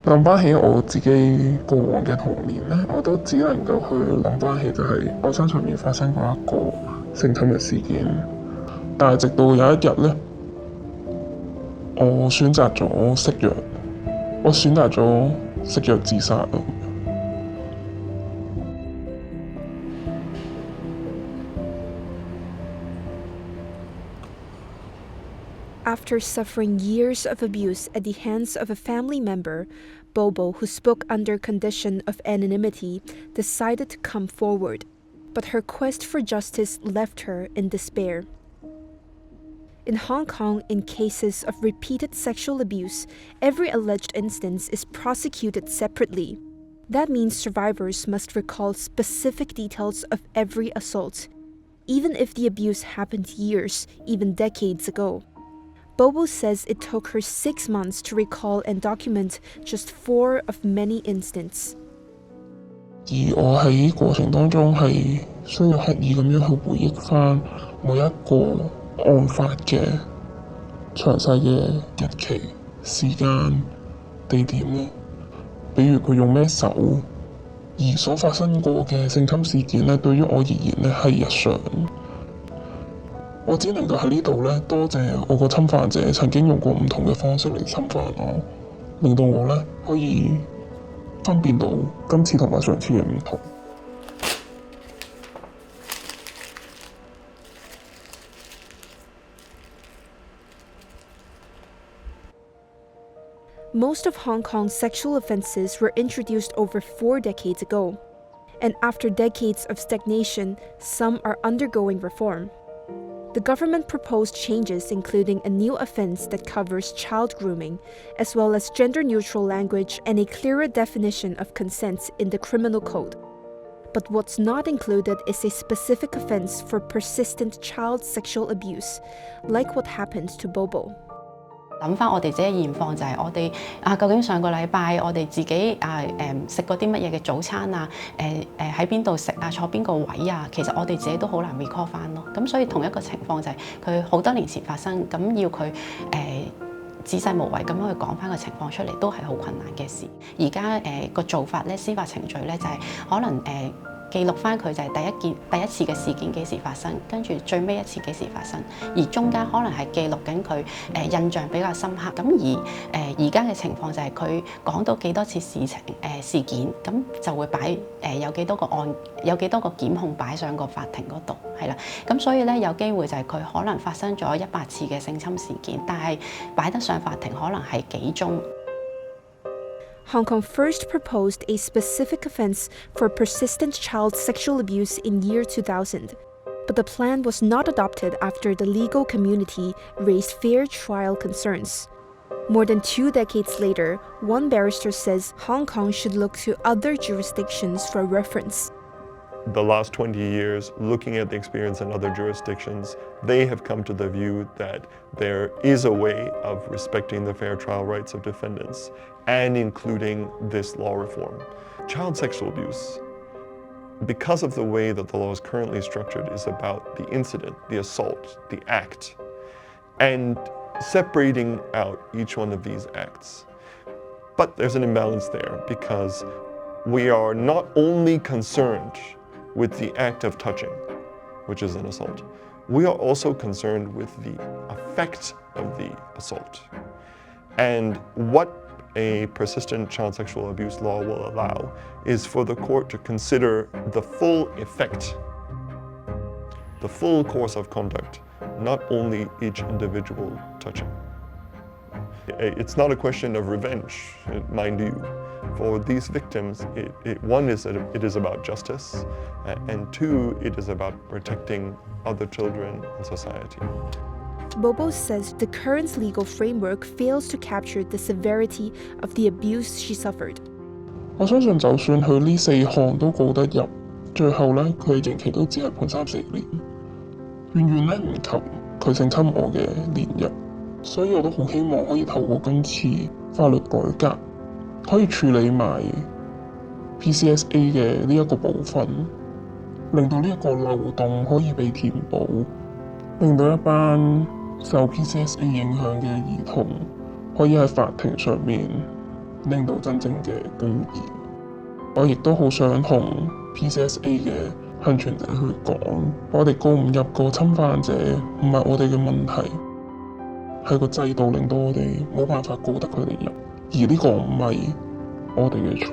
諗翻起我自己過往嘅童年咧，我都只能夠去諗翻起就係我身上面發生過一個性侵嘅事件，但係直到有一日咧，我選擇咗食藥，我選擇咗食藥自殺咯。After suffering years of abuse at the hands of a family member, Bobo, who spoke under condition of anonymity, decided to come forward. But her quest for justice left her in despair. In Hong Kong, in cases of repeated sexual abuse, every alleged instance is prosecuted separately. That means survivors must recall specific details of every assault, even if the abuse happened years, even decades ago. Bobo says it took her 6 months to recall and document just 4 of many incidents. 而我喺過程當中係需要刻意咁樣去回憶翻每一個案發嘅詳細嘅日期、時間、地點咯。比如佢用咩手，而所發生過嘅性侵事件咧，對於我而言咧係日常。我只能夠喺呢度咧，多謝我個侵犯者曾經用過唔同嘅方式嚟侵犯我，令到我咧可以分辨到今次同埋上次嘅唔同。Most of Hong Kong's sexual offenses were introduced over 4 decades ago. And after decades of stagnation, some are undergoing reform. The government proposed changes including a new offense that covers child grooming, as well as gender-neutral language and a clearer definition of consent in the criminal code. But what's not included is a specific offense for persistent child sexual abuse, like what happened to Bobo. 諗翻我哋自己嘅現況就係我哋究竟上個禮拜我哋自己食過啲乜嘢嘅早餐啊？喺邊度食啊？坐邊個位啊？其實我哋自己都好難 recall 翻咯。咁所以同一個情況就係佢好多年前發生，咁要佢仔細無遺咁樣去講翻個情況出嚟，都係好困難嘅事。而家個做法咧，司法程序咧就係可能記錄翻佢就係第一次嘅事件幾時發生，跟住最尾一次幾時發生，而中間可能係記錄緊佢印象比較深刻。咁而家嘅情況就係佢講到幾多次事件，咁就會擺有幾多個檢控擺上個法庭嗰度，係啦。咁所以咧有機會就係佢可能發生咗100次嘅性侵事件，但係擺得上法庭可能係幾宗。Hong Kong first proposed a specific offense for persistent child sexual abuse in year 2000, but the plan was not adopted after the legal community raised fair trial concerns. More than 2 decades later, one barrister says Hong Kong should look to other jurisdictions for reference. The last 20 years, looking at the experience in other jurisdictions, they have come to the view that there is a way of respecting the fair trial rights of defendants and including this law reform. Child sexual abuse, because of the way that the law is currently structured, is about the incident, the assault, the act, and separating out each one of these acts. But there's an imbalance there because we are not only concerned with the act of touching, which is an assault, we are also concerned with the effect of the assault. And what a persistent child sexual abuse law will allow is for the court to consider the full effect, the full course of conduct, not only each individual touching. It's not a question of revenge, mind you. For these victims, one is that it is about justice, and 2, it is about protecting other children in society. Bobo says the current legal framework fails to capture the severity of the abuse she suffered. 我相信就算佢呢4項都告得入，最後咧佢嘅刑期都只係判3-4年，遠遠咧唔及佢性侵我嘅年日。所以我都好希望可以透過今次法律改革，可以處理埋 PCSA 嘅呢一個部分，令到呢一個漏洞可以被填補，令到一班受 PCSA 影響嘅兒童可以喺法庭上面令到真正嘅公義。我亦都好想同 PCSA 嘅幸存者去講，我哋告唔入個侵犯者，唔係我哋嘅問題，係個制度令到我哋冇辦法告得佢哋入，而呢個唔係我哋嘅錯。